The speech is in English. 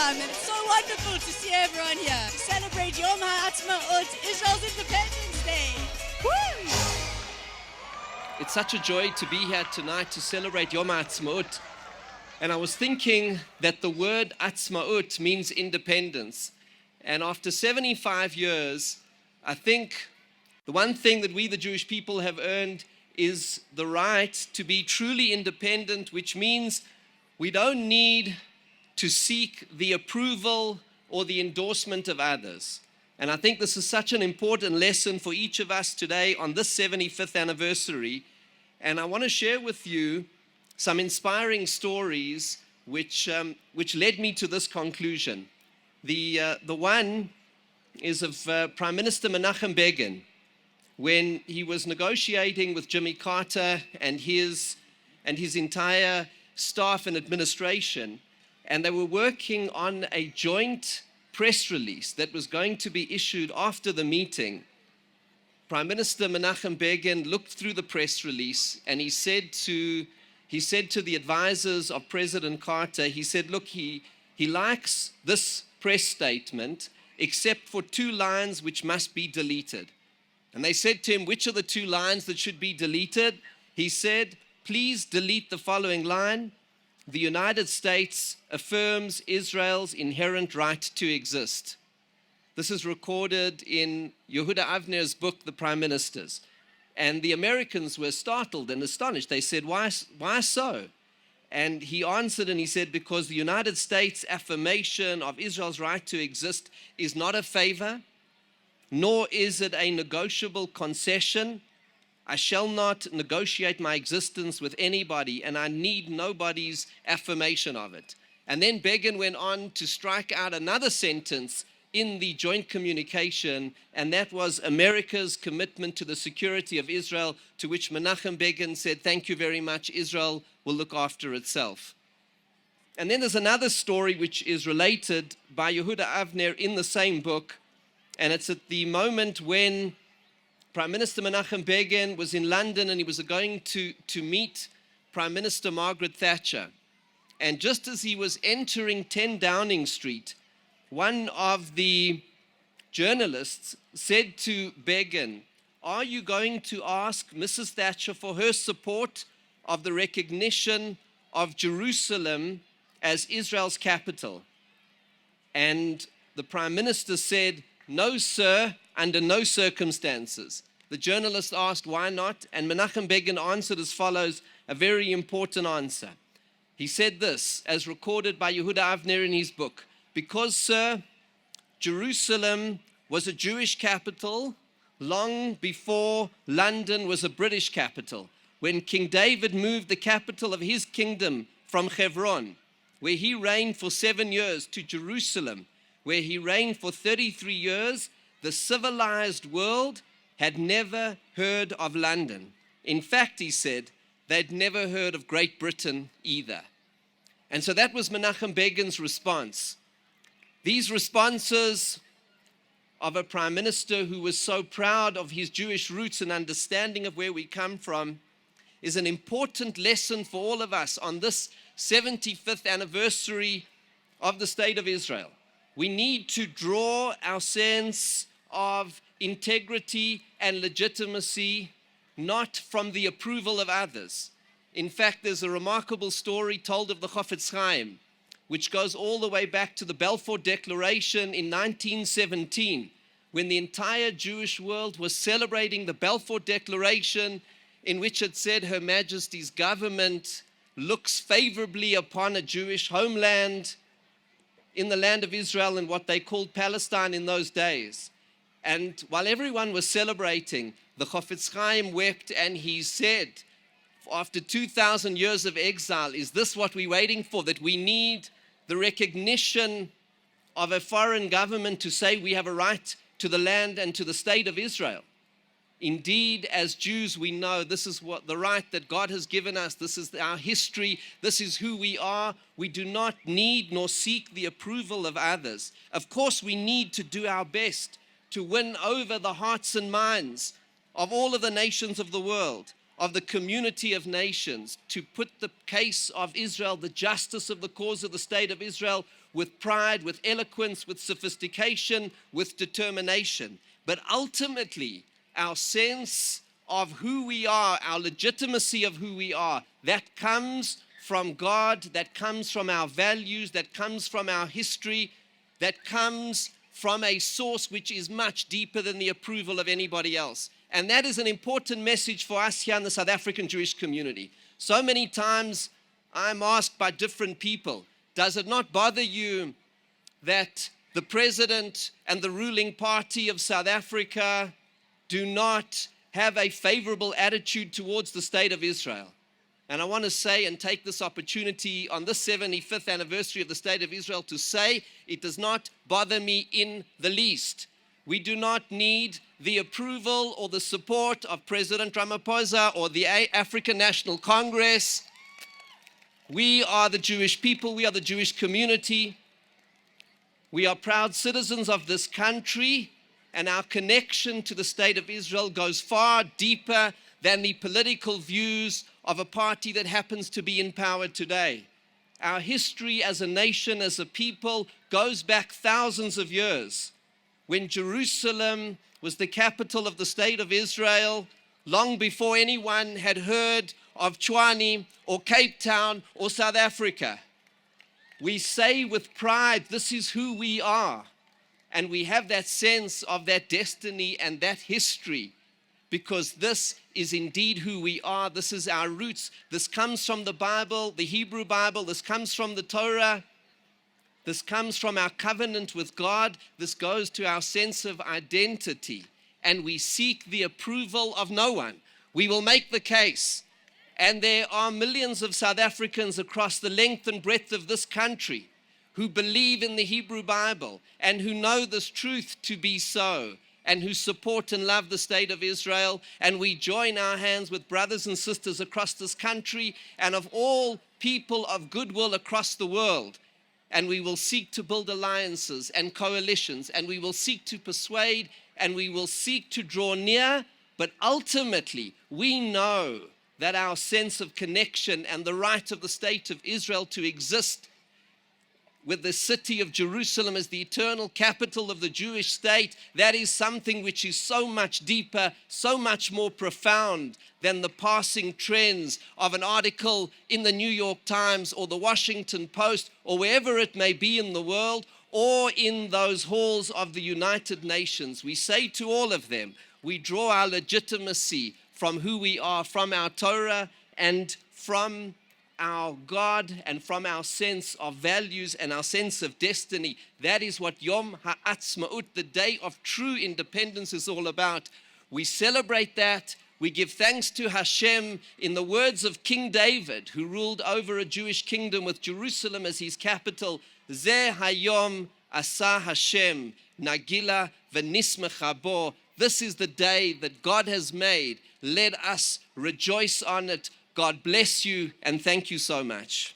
time, and it's so wonderful to see everyone here to celebrate Yom Haatzmaut, Israel's Independence Day. Woo! It's such a joy to be here tonight to celebrate Yom Haatzmaut. And I was thinking that the word Atzmaut means independence. And after 75 years, I think the one thing that we, the Jewish people, have earned is the right to be truly independent, which means we don't need to seek the approval or the endorsement of others. And I think this is such an important lesson for each of us today on this 75th anniversary. And I want to share with you some inspiring stories which led me to this conclusion. The one is of Prime Minister Menachem Begin, when he was negotiating with Jimmy Carter and his entire staff and administration, and they were working on a joint press release that was going to be issued after the meeting. Prime Minister Menachem Begin looked through the press release and he said to the advisors of President Carter, he said, look, he likes this press statement except for 2 lines which must be deleted. And they said to him, which are the 2 lines that should be deleted? He said, please delete the following line: the United States affirms Israel's inherent right to exist. This is recorded in Yehuda Avner's book, The Prime Ministers. And the Americans were startled and astonished. They said, why so? And he answered and he said, because the United States' affirmation of Israel's right to exist is not a favor, nor is it a negotiable concession. I shall not negotiate my existence with anybody, and I need nobody's affirmation of it. And then Begin went on to strike out another sentence in the joint communication, and that was America's commitment to the security of Israel, to which Menachem Begin said, thank you very much, Israel will look after itself. And then there's another story which is related by Yehuda Avner in the same book, and it's at the moment when Prime Minister Menachem Begin was in London and he was going to meet Prime Minister Margaret Thatcher. And just as he was entering 10 Downing Street, one of the journalists said to Begin, are you going to ask Mrs. Thatcher for her support of the recognition of Jerusalem as Israel's capital? And the Prime Minister said, no, sir, under no circumstances. The journalist asked, why not? And Menachem Begin answered as follows, a very important answer. He said this, as recorded by Yehuda Avner in his book, because, sir, Jerusalem was a Jewish capital long before London was a British capital. When King David moved the capital of his kingdom from Hebron, where he reigned for 7 years, to Jerusalem, where he reigned for 33 years, the civilized world had never heard of London. In fact, he said, they'd never heard of Great Britain either. And so that was Menachem Begin's response. These responses of a prime minister who was so proud of his Jewish roots and understanding of where we come from is an important lesson for all of us on this 75th anniversary of the State of Israel. We need to draw our sense of integrity and legitimacy not from the approval of others. In fact, there's a remarkable story told of the Chofetz Chaim, which goes all the way back to the Balfour Declaration in 1917, when the entire Jewish world was celebrating the Balfour Declaration, in which it said Her Majesty's government looks favorably upon a Jewish homeland in the land of Israel and what they called Palestine in those days. And while everyone was celebrating, the Chofetz Chaim wept and he said, after 2,000 years of exile, is this what we're waiting for? That we need the recognition of a foreign government to say we have a right to the land and to the state of Israel. Indeed, as Jews, we know this is what the right that God has given us. This is our history. This is who we are. We do not need nor seek the approval of others. Of course, we need to do our best to win over the hearts and minds of all of the nations of the world, of the community of nations, to put the case of Israel, the justice of the cause of the state of Israel, with pride, with eloquence, with sophistication, with determination. But ultimately, our sense of who we are, our legitimacy of who we are, that comes from God, that comes from our values, that comes from our history, that comes from a source which is much deeper than the approval of anybody else. And that is an important message for us here in the South African Jewish community. So many times I'm asked by different people, does it not bother you that the president and the ruling party of South Africa do not have a favorable attitude towards the state of Israel? And I want to say and take this opportunity on this 75th anniversary of the State of Israel to say it does not bother me in the least. We do not need the approval or the support of President Ramaphosa or the African National Congress. We are the Jewish people. We are the Jewish community. We are proud citizens of this country, and our connection to the State of Israel goes far deeper than the political views of a party that happens to be in power today. Our history as a nation, as a people, goes back thousands of years. When Jerusalem was the capital of the State of Israel, long before anyone had heard of Tshwane or Cape Town or South Africa. We say with pride, this is who we are. And we have that sense of that destiny and that history, because this is indeed who we are. This is our roots. This comes from the Bible, the Hebrew Bible. This comes from the Torah. This comes from our covenant with God. This goes to our sense of identity. And we seek the approval of no one. We will make the case. And there are millions of South Africans across the length and breadth of this country who believe in the Hebrew Bible and who know this truth to be so, and who support and love the State of Israel. And we join our hands with brothers and sisters across this country and of all people of goodwill across the world. And we will seek to build alliances and coalitions, and we will seek to persuade, and we will seek to draw near. But ultimately, we know that our sense of connection and the right of the State of Israel to exist with the city of Jerusalem as the eternal capital of the Jewish state, that is something which is so much deeper, so much more profound than the passing trends of an article in the New York Times or the Washington Post or wherever it may be in the world, or in those halls of the United Nations. We say to all of them, we draw our legitimacy from who we are, from our Torah and from our God and from our sense of values and our sense of destiny. That is what Yom Haatzmaut, the day of true independence, is all about. We celebrate that. We give thanks to Hashem in the words of King David, who ruled over a Jewish kingdom with Jerusalem as his capital. Zeh hayom asa Hashem nagila v'nismecha bo. This is the day that God has made. Let us rejoice on it. God bless you, and thank you so much.